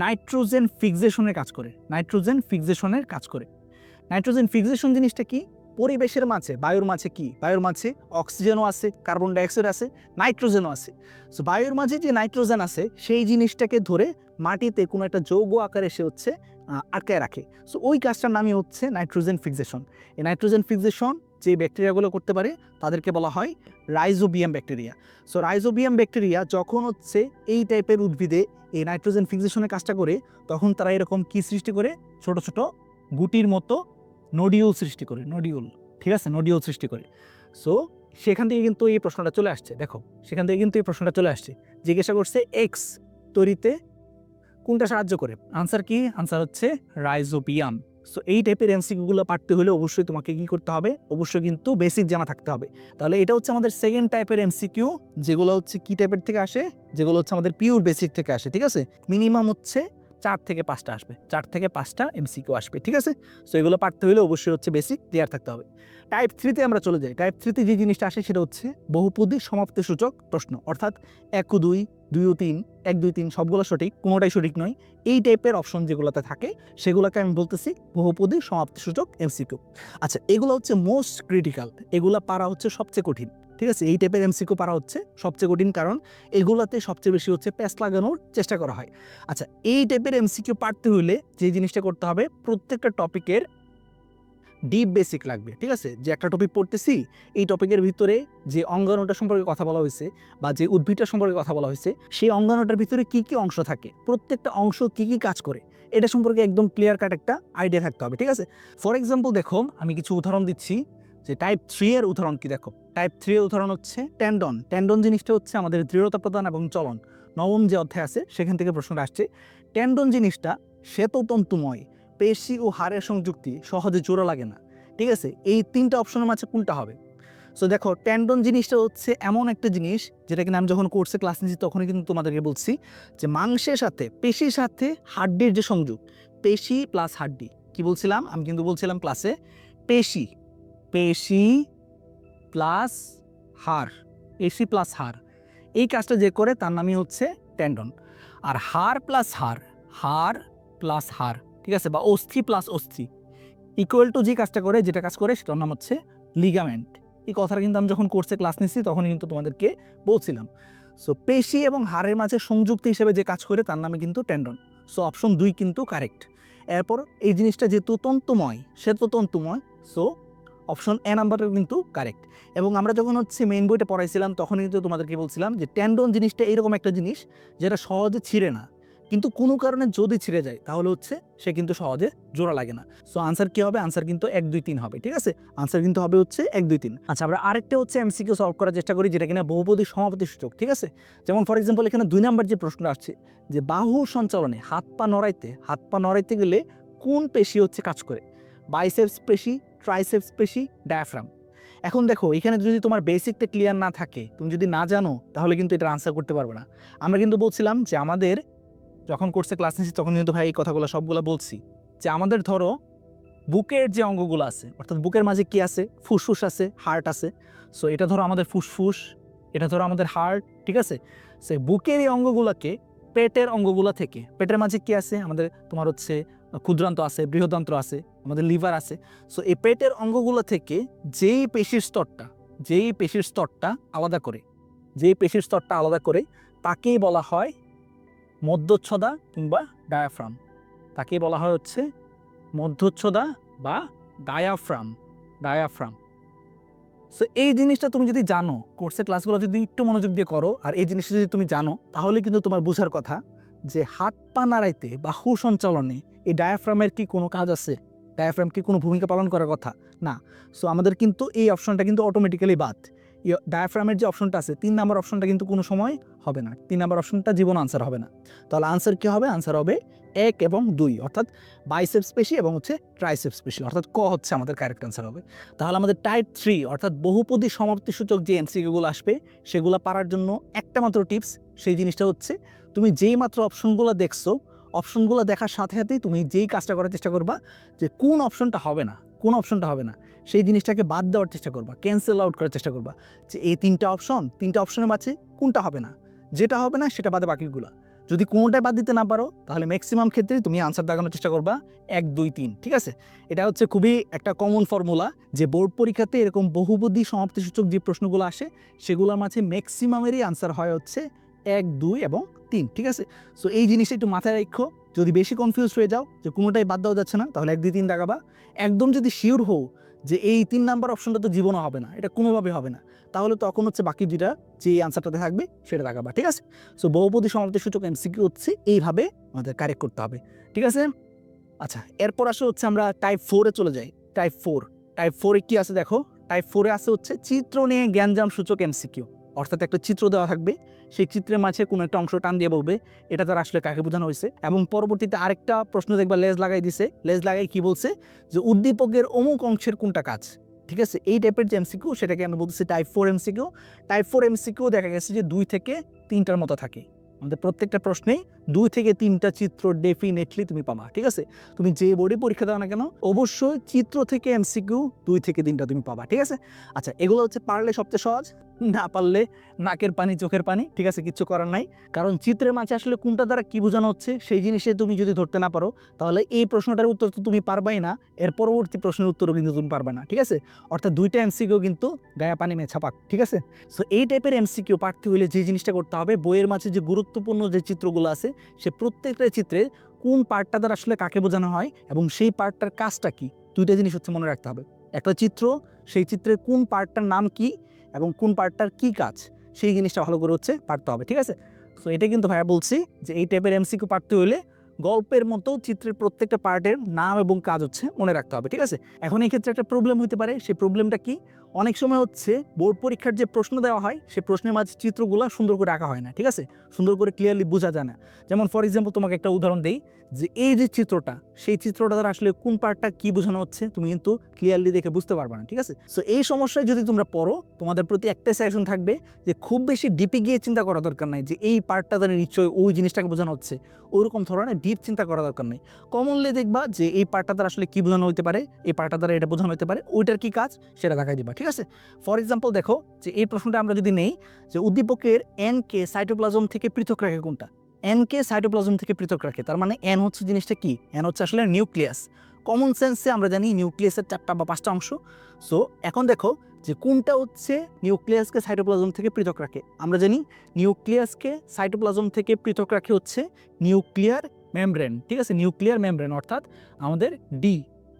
নাইট্রোজেন ফিক্সেশনের কাজ করে। নাইট্রোজেন ফিক্সেশন জিনিসটা কি? পরিবেশের মাঝে, বায়ুর মাঝে কি? বায়ুর মাঝে অক্সিজেনও আছে, কার্বন ডাইঅক্সাইড আছে, নাইট্রোজেনও আছে। সো বায়ুর মাঝে যে নাইট্রোজেন আছে সেই জিনিসটাকে ধরে মাটিতে কোনো একটা যৌগ আকারে সে হচ্ছে আটকায় রাখে। সো ওই কাজটার নামই হচ্ছে নাইট্রোজেন ফিক্সেশন। এই নাইট্রোজেন ফিক্সেশন যে ব্যাকটেরিয়াগুলো করতে পারে তাদেরকে বলা হয় rhizobium bacteria. So rhizobium bacteria যখন হচ্ছে এই টাইপের উদ্ভিদে এই নাইট্রোজেন ফিক্সেশনের কাজটা করে, তখন তারা এরকম কি সৃষ্টি করে? ছোট ছোট গুটির মতো নডিউল সৃষ্টি করে, নডিউল। ঠিক আছে? নডিউল সৃষ্টি করে। সো সেখান থেকে কিন্তু এই প্রশ্নটা চলে আসছে। দেখো, সেখান থেকে কিন্তু এই প্রশ্নটা চলে আসছে। জিজ্ঞাসা করছে এক্স তৈরিতে কোনটা সাহায্য করে? আনসার কি? আনসার হচ্ছে রাইজোবিয়াম। সো এই টাইপের এমসিকিউগুলো পারতে হলে অবশ্যই তোমাকে কি করতে হবে? অবশ্যই কিন্তু বেসিক জানা থাকতে হবে। তাহলে এটা হচ্ছে আমাদের সেকেন্ড টাইপের এমসিকিউ, যেগুলো হচ্ছে কি টাইপের থেকে আসে? যেগুলো হচ্ছে আমাদের পিওর বেসিক থেকে আসে। ঠিক আছে? মিনিমাম হচ্ছে 4 থেকে 5টা আসবে, 4 থেকে 5টা এমসিকিউ আসবে। ঠিক আছে? সো এগুলো পারতে হলে অবশ্যই হচ্ছে বেসিক ক্লিয়ার থাকতে হবে। টাইপ 3তে আমরা চলে যাই। টাইপ 3তে যে জিনিসটা আসে সেটা হচ্ছে বহুপদী সমাপ্তিসূচক প্রশ্ন, অর্থাৎ 1 ও 2, 2 ও 3, 1, 2, 3 সবগুলো সঠিক, কোনোটাই সঠিক নয়, এই টাইপের অপশন যেগুলোতে থাকে সেগুলোকে আমি বলতেছি বহুপদী সমাপ্তিসূচক এমসিকিউ। আচ্ছা, এগুলো হচ্ছে মোস্ট ক্রিটিক্যাল, এগুলো পারা হচ্ছে সবচেয়ে কঠিন। ঠিক আছে? এই টাইপের এমসিকিউ পারা হচ্ছে সবচেয়ে কঠিন, কারণ এগুলাতে সবচেয়ে বেশি হচ্ছে প্যাচ লাগানোর চেষ্টা করা হয়। আচ্ছা, এই টাইপের এমসিকিউ পারতে হলে যে জিনিসটা করতে হবে, প্রত্যেকটা টপিকের ডিপ বেসিক লাগবে। ঠিক আছে? যে একটা টপিক পড়তেছি, এই টপিকের ভিতরে যে অঙ্গাণুটা সম্পর্কে কথা বলা হয়েছে বা যে উদ্ভিদটা সম্পর্কে কথা বলা হয়েছে, সেই অঙ্গাণুটার ভিতরে কি কি অংশ থাকে, প্রত্যেকটা অংশ কি কি কাজ করে, এটা সম্পর্কে একদম ক্লিয়ার কাট একটা আইডিয়া থাকতে হবে। ঠিক আছে? ফর এক্সাম্পল দেখো, আমি কিছু উদাহরণ দিচ্ছি যে টাইপ 3 এর উদাহরণ কি। দেখো, টাইপ 3 এর উদাহরণ হচ্ছে টেন্ডন। টেন্ডন জিনিসটা হচ্ছে আমাদের দৃঢ়তা প্রদান এবং চলন, নবম যে অধ্যায় আছে সেখান থেকে প্রশ্নটা আসছে। টেন্ডন জিনিসটা শ্বেততন্তুময়, পেশি ও হাড়ের সংযুক্তি, সহজে জোড়া লাগে না। ঠিক আছে? এই 3টা অপশনের মাঝে কোনটা হবে? সো দেখো টেন্ডন জিনিসটা হচ্ছে এমন একটা জিনিস যেটা কিনা আমি যখন কোর্সে ক্লাস নিচ্ছি তখনই কিন্তু তোমাদেরকে বলছি যে মাংসের সাথে পেশির সাথে হাড্ডির যে সংযোগ, পেশি প্লাস হাড্ডি। কি বলছিলাম আমি কিন্তু বলছিলাম ক্লাসে পেশি, পেশি প্লাস হাড়, পেশি প্লাস হাড়, এই কাজটা যে করে তার নামই হচ্ছে টেন্ডন। আর হাড় প্লাস হাড়, হাড় প্লাস হাড়, ঠিক আছে, বা অস্থি প্লাস অস্থি ইকুয়াল টু যে কাজটা করে, যেটা কাজ করে সেটার নাম হচ্ছে লিগামেন্ট। এই কথাটা কিন্তু আমি যখন কোর্সে ক্লাস নিচ্ছি তখন কিন্তু তোমাদেরকে বলছিলাম। সো পেশি এবং হাড়ের মাঝে সংযুক্ত হিসেবে যে কাজ করে তার নামে কিন্তু টেন্ডন। সো অপশন 2 কিন্তু কারেক্ট। এরপর এই জিনিসটা যেহেতু তন্তুময়, সে তো তন্তুময়, সো অপশন এ নাম্বারটা কিন্তু কারেক্ট। এবং আমরা যখন হচ্ছে মেইন বইটা পড়াইছিলাম তখন কিন্তু তোমাদেরকে বলছিলাম যে টেন্ডন জিনিসটা এরকম একটা জিনিস যেটা সহজে ছিঁড়ে না, কিন্তু কোনো কারণে যদি ছিঁড়ে যায় তাহলে হচ্ছে সে কিন্তু সহজে জোড়া লাগে না। সো আনসার কি হবে? আনসার কিন্তু 1 2 3 হবে, ঠিক আছে। আনসার কিন্তু হবে হচ্ছে 1 2 3। আচ্ছা, আমরা আরেকটা হচ্ছে এমসিকিউ সলভ করার চেষ্টা করি যেটা কিনা বহুপদী সমাপতি সূচক, ঠিক আছে। যেমন ফর এক্সাম্পল এখানে 2 নাম্বার যে প্রশ্নটা আসছে যে বাহু সঞ্চালনে হাত পা নড়াইতে গেলে কোন পেশি হচ্ছে কাজ করে? বাইসেপস পেশি, ট্রাইসেপস পেশি, ডায়াফ্রাম। এখন দেখো এখানে যদি তোমার বেসিকটা ক্লিয়ার না থাকে, তুমি যদি না জানো তাহলে কিন্তু এটা আনসার করতে পারবে না। আমরা কিন্তু বলছিলাম যে আমাদের যখন কোর্সে ক্লাস নিচ্ছি তখন কিন্তু ভাই এই কথাগুলো সবগুলো বলছি যে আমাদের ধরো বুকের যে অঙ্গগুলো আছে, অর্থাৎ বুকের মাঝে কি আছে? ফুসফুস আছে, হার্ট আছে। সো এটা ধরো আমাদের ফুসফুস, এটা ধরো আমাদের হার্ট, ঠিক আছে। সে বুকের এই অঙ্গগুলোকে পেটের অঙ্গগুলো থেকে, পেটের মাঝে কি আছে? আমাদের তোমার হচ্ছে ক্ষুদ্রান্ত আছে, বৃহদান্ত্র আছে, আমাদের লিভার আছে। সো এই পেটের অঙ্গগুলো থেকে যেই পেশির স্তরটা আলাদা করে তাকেই বলা হয় মধ্যচ্ছদা কিংবা ডায়াফ্রাম। তাকেই বলা হয় হচ্ছে মধ্যচ্ছদা বা ডায়াফ্রাম। সো এই জিনিসটা তুমি যদি জানো, কোর্সের ক্লাসগুলো যদি একটু মনোযোগ দিয়ে করো আর এই জিনিসটা যদি তুমি জানো তাহলে কিন্তু তোমার বোঝার কথা যে হাত পা নাড়াইতে বাহু সঞ্চালনে এই ডায়াফ্রামের কি কোনো কাজ আছে? ডায়াফ্রাম কি কোনো ভূমিকা পালন করার কথা না। সো আমাদের কিন্তু এই অপশনটা কিন্তু অটোমেটিক্যালি বাদ। ডায়াফ্রামের যে অপশনটা আছে 3 নাম্বার অপশনটা কিন্তু কোনো সময় হবে না। 3 নাম্বার অপশনটা জীবন আনসার হবে না। তাহলে আনসার কি হবে? আনসার হবে 1 এবং 2, অর্থাৎ বাইসেপস পেশি এবং হচ্ছে ট্রাইসেপস পেশি, অর্থাৎ ক হচ্ছে আমাদের কারেক্ট আনসার হবে। তাহলে আমাদের টাইপ 3 অর্থাৎ বহুপদী সমাপ্তি সূচক যে এমসিকিউগুলো আসবে সেগুলো পারার জন্য একটা মাত্র টিপস, সেই জিনিসটা হচ্ছে তুমি যেই মাত্র অপশনগুলো দেখছো, অপশনগুলো দেখার সাথে সাথেই তুমি যেই কাজটা করার চেষ্টা করবা যে কোন অপশনটা হবে না সেই জিনিসটাকে বাদ দেওয়ার চেষ্টা করবা, ক্যান্সেল আউট করার চেষ্টা করবা যে এই 3টা অপশনের মাঝে কোনটা হবে না, যেটা হবে না সেটা বাদে বাকিগুলো। যদি কোনোটাই বাদ দিতে না পারো তাহলে ম্যাক্সিমাম ক্ষেত্রে তুমি আনসার দাগানোর চেষ্টা করবা 1 2 3, ঠিক আছে। এটা হচ্ছে খুবই একটা কমন ফর্মুলা যে বোর্ড পরীক্ষাতে এরকম বহুপদী সমাপ্তিসূচক যে প্রশ্নগুলো আসে সেগুলোর মাঝে ম্যাক্সিমামেরই আনসার হয় হচ্ছে 1 2 এবং 3, ঠিক আছে। সো এই জিনিসটা একটু মাথায় রাখো। যদি বেশি কনফিউজ হয়ে যাও যে কোনোটাই বাদ দেওয়া যাচ্ছে না তাহলে 1 2 3 দাগাবা। একদম যদি শিওর হও যে এই 3 নাম্বার অপশনটা তো জীবনও হবে না, এটা কোনোভাবে হবে না, তাহলে তখন হচ্ছে বাকি দুইটা যে আনসারটাতে থাকবে সেটা দাগাবা, ঠিক আছে। সো বহুপদী সমাপ্তিসূচক এমসিকিউ হচ্ছে এইভাবে আমাদের কারেক্ট করতে হবে, ঠিক আছে। আচ্ছা, এরপর আসে হচ্ছে আমরা টাইপ 4-এ চলে যাই। টাইপ 4-এ কি আছে দেখো? টাইপ 4-এ আছে হচ্ছে চিত্র নিয়ে জ্ঞানজাম সূচক এমসিকিউ, অর্থাৎ একটা চিত্র দেওয়া থাকবে, সেই চিত্রের মাঝে কোনো একটা অংশ টান দিয়ে বলবে এটা তার আসলে কাকে বোঝানো হয়েছে, এবং পরবর্তীতে আরেকটা প্রশ্ন দেখবা লেজ লাগাই দিছে, লেজ লাগাই কি বলছে যে উদ্দীপকের অমুক অংশের কোনটা কাজ, ঠিক আছে। এই টাইপের যে এমসিকিউ সেটাকে আমরা বলতেছি টাইপ 4 এমসিকিউ। টাইপ 4 এমসিকিউ দেখা গেছে যে 2 থেকে 3টার মতো থাকে। আমাদের প্রত্যেকটা প্রশ্নেই 2 থেকে 3টা চিত্র ডেফিনেটলি তুমি পাবা, ঠিক আছে। তুমি যে বোর্ডে পরীক্ষা দাও না কেন অবশ্যই চিত্র থেকে এমসিকিউ 2 থেকে 3টা তুমি পাবা, ঠিক আছে। আচ্ছা, এগুলো হচ্ছে পারলে সবচেয়ে সহজ, না পারলে নাকের পানি চোখের পানি, ঠিক আছে, কিচ্ছু করার নাই। কারণ চিত্রের মাঝে আসলে কোনটা দ্বারা কি বোঝানো হচ্ছে সেই জিনিসে তুমি যদি ধরতে না পারো তাহলে এই প্রশ্নটার উত্তর তো তুমি পারবাই না, এর পরবর্তী প্রশ্নের উত্তরও কিন্তু তুমি পারবে না, ঠিক আছে। অর্থাৎ 2টা এমসিকিউ কিন্তু গায়া পানি মেছা পাক, ঠিক আছে। সো এই টাইপের এমসিকিউ পারতে হলে যে জিনিসটা করতে হবে, বইয়ের মাঝে যে গুরুত্বপূর্ণ যে চিত্রগুলো আছে সে প্রত্যেকটা চিত্রে কোন পার্টটা দ্বারা আসলে কাকে বোঝানো হয় এবং সেই পার্টটার কাজটা কি, 2টা জিনিস হচ্ছে মনে রাখতে হবে। একটা চিত্র, সেই চিত্রের কোন পার্টটার নাম কি এবং কোন পার্টটার কি কাজ সেই জিনিসটা ভালো করে হচ্ছে পারতে হবে, ঠিক আছে। সো এটা কিন্তু ভাইয়া বলছি যে এই টাইপের এমসিকিউ পারতে হলে গল্পের মতো চিত্রের প্রত্যেকটা পার্টের নাম এবং কাজ হচ্ছে মনে রাখতে হবে, ঠিক আছে। এখন এই ক্ষেত্রে একটা প্রবলেম হতে পারে, সেই প্রবলেমটা কি? অনেক সময় হচ্ছে বোর্ড পরীক্ষার যে প্রশ্ন দেওয়া হয় সেই প্রশ্নের মাঝে চিত্রগুলো সুন্দর করে আঁকা হয় না, ঠিক আছে, সুন্দর করে ক্লিয়ারলি বোঝা যায় না। যেমন ফর এক্সাম্পল তোমাকে একটা উদাহরণ দেই যে এই যে চিত্রটা, সেই চিত্রটা দ্বারা আসলে কোন পার্টটা কি বোঝানো হচ্ছে তুমি কিন্তু ক্লিয়ারলি দেখে বুঝতে পারবে না, ঠিক আছে। সো এই সমস্যায় যদি তোমরা পড়ো, তোমাদের প্রতি একটা সাজেশন থাকবে যে খুব বেশি ডিপে গিয়ে চিন্তা করা দরকার নাই যে এই পার্টটা দ্বারা নিশ্চয়ই ওই জিনিসটাকে বোঝানো হচ্ছে, ওরকম ধরনের ডিপ চিন্তা করা দরকার নেই। কমনলি দেখবা যে এই পার্টটা দ্বারা আসলে কি বোঝানো হতে পারে, এই পার্টটা দ্বারা এটা বোঝানো হতে পারে, ওইটার কি কাজ সেটা দেখাই দিবা, ঠিক আছে। ফর এক্সাম্পল দেখো যে এই প্রশ্নটা আমরা যদি নেই যে উদ্দীপকের এনকে সাইটোপ্লাজম থেকে পৃথক রাখে কোনটা, এনকে সাইটোপ্লাজম থেকে পৃথক রাখে, তার মানে এন হচ্ছে জিনিসটা কি, এন হচ্ছে আসলে নিউক্লিয়াস। কমন সেন্সে আমরা জানি নিউক্লিয়াসের 4টা বা 5টা অংশ। সো এখন দেখো যে কোনটা হচ্ছে নিউক্লিয়াসকে সাইটোপ্লাজম থেকে পৃথক রাখে। আমরা জানি নিউক্লিয়াসকে সাইটোপ্লাজম থেকে পৃথক রাখে হচ্ছে নিউক্লিয়ার মেমব্রেন, ঠিক আছে, নিউক্লিয়ার মেমব্রেন, অর্থাৎ আমাদের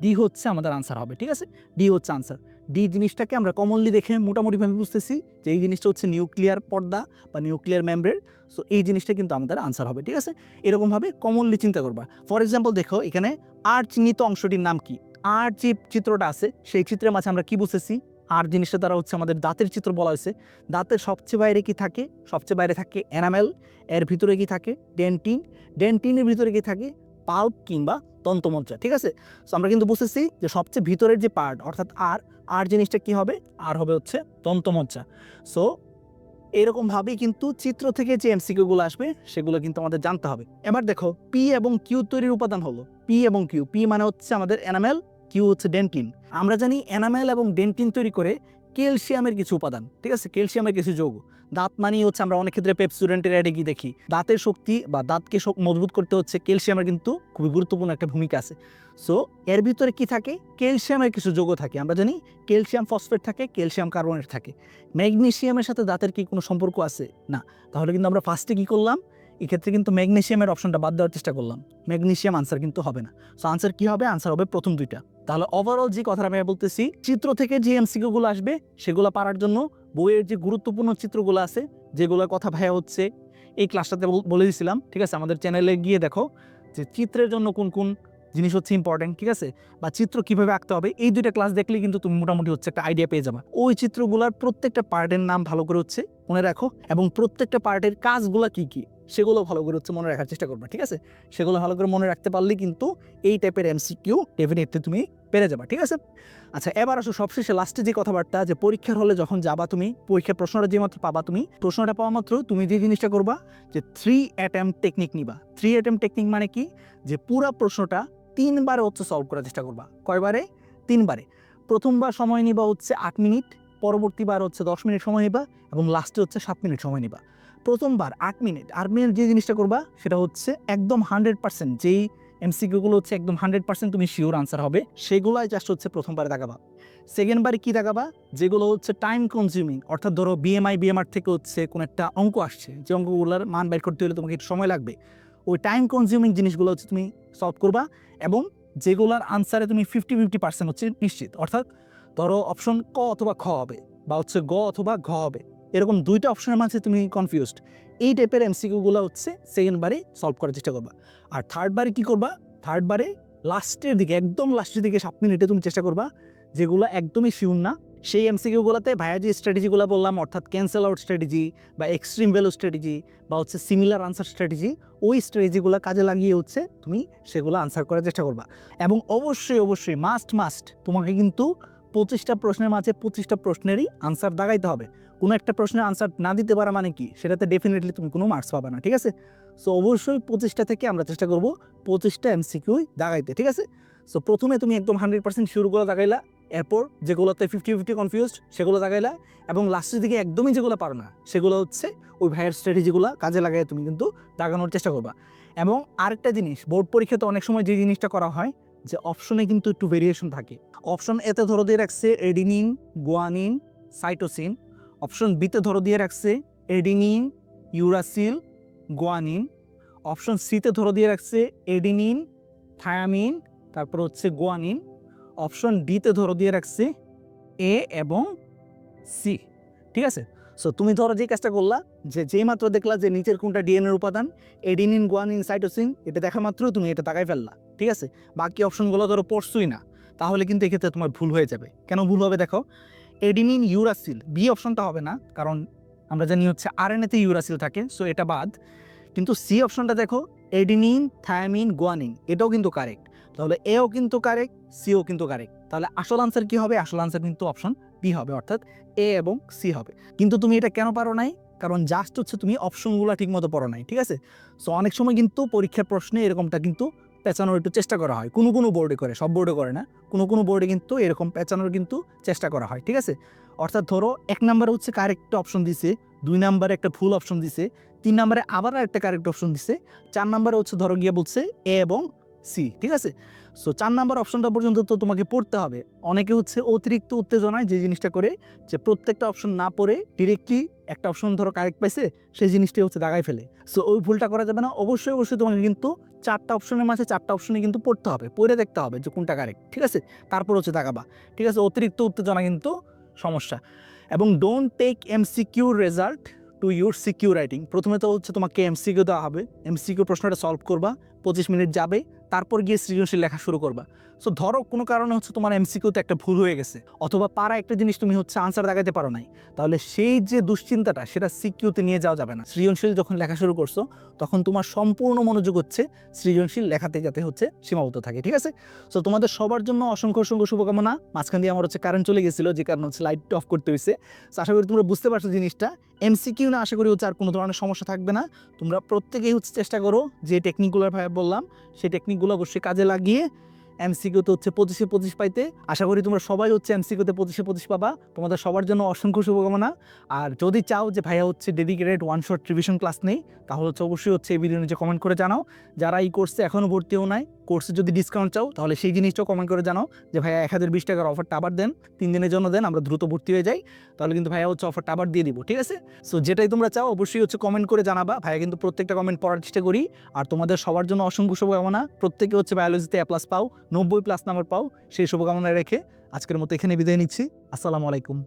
ডি হচ্ছে আমাদের আনসার হবে, ঠিক আছে, ডি হচ্ছে আনসার। ডি জিনিসটাকে আমরা কমনলি দেখে মোটামুটিভাবে বুঝতেছি যে এই জিনিসটা হচ্ছে নিউক্লিয়ার পর্দা বা নিউক্লিয়ার মেমব্রেন। সো এই জিনিসটা কিন্তু আমাদের আনসার হবে, ঠিক আছে। এরকমভাবে কমনলি চিন্তা করবা। ফর এক্সাম্পল দেখো এখানে আর চিহ্নিত অংশটির নাম কি, আর যে চিত্রটা আছে সেই চিত্রের মাঝে আমরা কি বুঝতেছি, আর জিনিসটা দ্বারা হচ্ছে আমাদের দাঁতের চিত্র বলা হয়েছে। দাঁতের সবচেয়ে বাইরে কি থাকে, সবচেয়ে বাইরে থাকে এনামেল, এর ভিতরে কি থাকে ডেন্টিন, ডেন্টিনের ভিতরে কি থাকে পাল্প কিংবা দন্তমজ্জা, ঠিক আছে। সো আমরা কিন্তু বুঝতেছি যে সবচেয়ে ভিতরের যে পার্ট অর্থাৎ আর জিনিসটা কি হবে, আর হবে হচ্ছে দন্তমজ্জা। সো এরকমভাবেই কিন্তু চিত্র থেকে যে এমসিকিউগুলো আসবে সেগুলো কিন্তু আমাদের জানতে হবে। এবার দেখো পি এবং কিউ তৈরির উপাদান হলো পি এবং কিউ। পি মানে হচ্ছে আমাদের এনামেল, কিউ হচ্ছে ডেন্টিন। আমরা জানি এনামেল এবং ডেন্টিন তৈরি করে ক্যালসিয়ামের কিছু উপাদান, ঠিক আছে, ক্যালসিয়ামের কিছু যৌগ। দাঁত মানেই হচ্ছে আমরা অনেক ক্ষেত্রে পেপসোডেন্টের অ্যাডে গিয়ে দেখি দাঁতের শক্তি বা দাঁতকে মজবুত করতে হচ্ছে ক্যালসিয়ামের কিন্তু খুবই গুরুত্বপূর্ণ একটা ভূমিকা আছে। সো এর ভিতরে কি থাকে, ক্যালসিয়ামের কিছু যৌগ থাকে। আমরা জানি ক্যালসিয়াম ফসফেট থাকে, ক্যালসিয়াম কার্বনেট থাকে। ম্যাগনেসিয়ামের সাথে দাঁতের কি কোনো সম্পর্ক আছে না, তাহলে কিন্তু আমরা ফার্স্টে কি করলাম, এক্ষেত্রে কিন্তু ম্যাগনেসিয়ামের অপশনটা বাদ দেওয়ার চেষ্টা করলাম। ম্যাগনেসিয়াম আনসার কিন্তু হবে না। সো আনসার কি হবে, আনসার হবে প্রথম দুইটা। তাহলে ওভারঅল যে কথাটা আমি বলতেছি, চিত্র থেকে যে এমসিকিউগুলো আসবে সেগুলো পারার জন্য বইয়ের যে গুরুত্বপূর্ণ চিত্রগুলো আছে যেগুলোর কথা ভাইয়া হচ্ছে এই ক্লাসটাতে বলে দিয়েছিলাম, ঠিক আছে। আমাদের চ্যানেলে গিয়ে দেখো যে চিত্রের জন্য কোন কোন জিনিস হচ্ছে ইম্পর্টেন্ট, ঠিক আছে, বা চিত্র কিভাবে আঁকতে হবে, এই দুইটা ক্লাস দেখলে কিন্তু তুমি মোটামুটি হচ্ছে একটা আইডিয়া পেয়ে যাবে। ওই চিত্রগুলোর প্রত্যেকটা পার্টের নাম ভালো করে হচ্ছে মনে রাখো এবং প্রত্যেকটা পার্টের কাজগুলো কি কি সেগুলো ভালো করে হচ্ছে মনে রাখার চেষ্টা করবে, ঠিক আছে। সেগুলো ভালো করে মনে রাখতে পারলে কিন্তু এই টাইপের এমসিকিউ ডেফিনেটলি তুমি পেরে যাবা, ঠিক আছে। আচ্ছা এবার আসো সবশেষে লাস্টে যে কথাবার্তা, যে পরীক্ষার হলে যখন যাবা তুমি, পরীক্ষার প্রশ্নটা যে মাত্র পাবা, তুমি প্রশ্নটা পাওয়া মাত্র তুমি যে জিনিসটা করবা যে 3 অ্যাটেম্প টেকনিক নিবা। 3 অ্যাটেম্প টেকনিক মানে কি, যে পুরা প্রশ্নটা 3 বারে হচ্ছে সলভ করার চেষ্টা করবা। কয়বারে, 3 বারে। প্রথমবার সময় নিবা হচ্ছে 8 মিনিট, পরবর্তীবার হচ্ছে 10 মিনিট সময় নিবা এবং লাস্টে হচ্ছে 7 মিনিট সময় নিবা। প্রথমবার 8 মিনিট যে জিনিসটা করবা সেটা হচ্ছে একদম 100% যেই এমসিকিউগুলো হচ্ছে একদম 100% তুমি শিওর আনসার হবে সেগুলাই জাস্ট হচ্ছে প্রথমবারে দাগাবা। সেকেন্ডবারে কি দাগাবা, যেগুলো হচ্ছে টাইম কনজিউমিং, অর্থাৎ ধরো বিএমআর থেকে হচ্ছে কোনো একটা অঙ্ক আসছে, যে অঙ্কগুলোর মান বের করতে হলে তোমাকে একটু সময় লাগবে, ওই টাইম কনজিউমিং জিনিসগুলো হচ্ছে তুমি সলভ করবা। এবং যেগুলোর আনসারে তুমি 50-50% হচ্ছে নিশ্চিত, অর্থাৎ ধরো অপশন ক অথবা খ হবে বা হচ্ছে গ অথবা ঘ হবে, এরকম দুইটা অপশনের মাঝে তুমি কনফিউজড, এই টাইপের এমসিকিউগুলো হচ্ছে সেকেন্ডবারে সলভ করার চেষ্টা করবা। আর থার্ডবারে কি করবা, থার্ডবারে লাস্টের দিকে, একদম লাস্টের দিকে 7 মিনিটে তুমি চেষ্টা করবা যেগুলো একদমই শিওর না সেই এমসিকিউগুলোতে ভাইয়া যে স্ট্র্যাটেজিগুলো বললাম, অর্থাৎ ক্যান্সেল আউট স্ট্র্যাটেজি বা এক্সট্রিম ভ্যালু স্ট্র্যাটেজি বা হচ্ছে সিমিলার আনসার স্ট্র্যাটেজি, ওই স্ট্র্যাটেজিগুলো কাজে লাগিয়ে হচ্ছে তুমি সেগুলো আনসার করার চেষ্টা করবা। এবং অবশ্যই মাস্ট তোমাকে কিন্তু 25টা প্রশ্নের মাঝে 25টা প্রশ্নেরই আনসার দাগাইতে হবে। কোনো একটা প্রশ্নের আনসার না দিতে পারা মানে কি, সেটাতে ডেফিনেটলি তুমি কোনো মার্কস পাবে না, ঠিক আছে। সো অবশ্যই 25টা থেকে আমরা চেষ্টা করবো 25টা এমসিকিউই দাগাইতে, ঠিক আছে। সো প্রথমে তুমি একদম 100% শিওরগুলো দাগাইলা, এরপর যেগুলোতে 50-50 কনফিউজড সেগুলো দাগাইলা, এবং লাস্টের দিকে একদমই যেগুলো পারো না সেগুলো হচ্ছে ওই ভাইয়ের স্ট্র্যাটেজিগুলো কাজে লাগাই তুমি কিন্তু দাগানোর চেষ্টা করবা। এবং আরেকটা জিনিস, বোর্ড পরীক্ষাতে অনেক সময় যে জিনিসটা করা হয় যে অপশনে কিন্তু একটু ভেরিয়েশন থাকে। অপশন এতে ধরো দিয়ে রাখছে এডিনিন, গুয়ানিন, সাইটোসিন। অপশন বিতে ধরো দিয়ে রাখছে এডিনিন, ইউরাসিল, গুয়ানিন। অপশন সিতে ধরো দিয়ে রাখছে এডিনিন, থায়ামিন, তারপর হচ্ছে গুয়ানিন। অপশন ডিতে ধরো দিয়ে রাখছে এ এবং সি, ঠিক আছে। সো তুমি ধরো যে কাজটা করলা, যে যেই মাত্র দেখলা যে নিচের কোনটা ডিএনএর উপাদান, এডিনিন, গুয়ানিন, সাইটোসিন, এটা দেখা মাত্র তুমি এটা তাকাই ফেললা, ঠিক আছে। বাকি অপশনগুলো ধরো পড়ছই না, তাহলে কিন্তু এক্ষেত্রে তোমার ভুল হয়ে যাবে। কেন ভুল হবে দেখো, এডিনিন ইউরাসিল, বি অপশনটা হবে না, কারণ আমরা জানি হচ্ছে আরএনএতে ইউরাসিল থাকে, সো এটা বাদ। কিন্তু সি অপশনটা দেখো, এডিনিন থায়ামিন গুয়ানিন, এটাও কিন্তু কারেক্ট। তাহলে এও কিন্তু কারেক্ট, সিও কিন্তু কারেক্ট। তাহলে আসল আনসার কি হবে? আসল আনসার কিন্তু অপশন বি হবে, অর্থাৎ এ এবং সি হবে। কিন্তু তুমি এটা কেন পারো নাই? কারণ জাস্ট হচ্ছে তুমি অপশনগুলো ঠিক মতো পড়ো নাই, ঠিক আছে? সো অনেক সময় কিন্তু পরীক্ষার প্রশ্নে এরকমটা কিন্তু পেঁচানোর একটু চেষ্টা করা হয়, কোনো কোনো বোর্ডে করে, সব বোর্ডে করে না, কোনো কোনো বোর্ডে কিন্তু এরকম পেঁচানোর কিন্তু চেষ্টা করা হয়, ঠিক আছে? অর্থাৎ ধরো 1 নম্বরে হচ্ছে কারেক্ট অপশন দিছে, 2 নম্বরে একটা ভুল অপশন দিছে, 3 নম্বরে আবার একটা কারেক্ট অপশন দিছে, 4 নম্বরে হচ্ছে ধরো গিয়ে বলছে এ এবং সি, ঠিক আছে? সো 4 নাম্বার অপশনটা পর্যন্ত তো তোমাকে পড়তে হবে। অনেকে হচ্ছে অতিরিক্ত উত্তেজনায় যে জিনিসটা করে, যে প্রত্যেকটা অপশন না পড়ে ডিরেক্টলি একটা অপশন ধরো কারেক্ট পাইছে, সেই জিনিসটাই হচ্ছে দাগায় ফেলে। সো ওই ভুলটা করা যাবে না। অবশ্যই অবশ্যই তোমাকে কিন্তু 4টা অপশনের মাঝে 4টা অপশনে কিন্তু পড়তে হবে, পড়ে দেখতে হবে যে কোনটা কারেক্ট, ঠিক আছে? তারপর হচ্ছে দাগাবা, ঠিক আছে? অতিরিক্ত উত্তেজনা কিন্তু সমস্যা। এবং don't take MCQ result to your CQ writing. প্রথমে তো হচ্ছে তোমাকে এমসিকিউ দেওয়া হবে, এমসিকিউ প্রশ্নটা সলভ করবা, 25 মিনিট যাবে, তারপর গিয়ে সৃজনশীল লেখা শুরু করবা। সো ধরো কোনো কারণে হচ্ছে তোমার এমসিকিউতে একটা ভুল হয়ে গেছে, অথবা পারা একটা জিনিস তুমি হচ্ছে আনসার দাগাইতে পারো নাই, তাহলে সেই যে দুশ্চিন্তাটা সেটা সিকিউতে নিয়ে যাওয়া যাবে না। সৃজনশীল যখন লেখা শুরু করছো, তখন তোমার সম্পূর্ণ মনোযোগ হচ্ছে সৃজনশীল লেখাতে, যাতে হচ্ছে সীমাবদ্ধ থাকে, ঠিক আছে? সো তোমাদের সবার জন্য অসংখ্য অসংখ্য শুভকামনা। মাঝখান দিয়ে আমার হচ্ছে কারেন্ট চলে গেছিলো, যে কারণে হচ্ছে লাইট অফ করতে হয়েছে। সো আশা করি তোমরা বুঝতে পারছো জিনিসটা। এমসিকিউ না, আশা করি হচ্ছে আর কোনো ধরনের সমস্যা থাকবে না। তোমরা প্রত্যেকেই হচ্ছে চেষ্টা করো যে টেকনিকগুলো ভাবে বললাম, সেই টেকনিকগুলো অবশ্যই কাজে লাগিয়ে এমসিকিউতে হচ্ছে 25-এ 25 পাইতে। আশা করি তোমরা সবাই হচ্ছে এমসিকিউতে 25-এ 25 পাবা। তোমাদের সবার জন্য অসংখ্য শুভকামনা। আর যদি চাও যে ভাইয়া হচ্ছে dedicated one shot revision class নেই, তাহলে হচ্ছে অবশ্যই হচ্ছে এই ভিডিও নিচে কমেন্ট করে জানাও। যারা এই কোর্সে এখনও ভর্তিও নাই, কোর্সে যদি ডিসকাউন্ট চাও, তাহলে সেই জিনিসটাও কমেন্ট করে জানাও যে ভাইয়া 1020 টাকার অফারটা আবার দেন, 3 দিনের জন্য দেন, আমরা দ্রুত ভর্তি হয়ে যাই। তাহলে কিন্তু ভাইয়া হচ্ছে অফারটা আবার দিয়ে দিব, ঠিক আছে? সো যেটাই তোমরা চাও অবশ্যই হচ্ছে কমেন্ট করে জানাবা। ভাইয়া কিন্তু প্রত্যেকটা কমেন্ট পড়ার চেষ্টা করি। আর তোমাদের সবার জন্য অসংখ্য শুভকামনা। প্রত্যেকে হচ্ছে বায়োলজিতে A+ পাও, 90+ নাম্বার পাও, সেই শুভকামনা রেখে আজকের মতো এখানে বিদায় নিচ্ছি। আসসালামু আলাইকুম।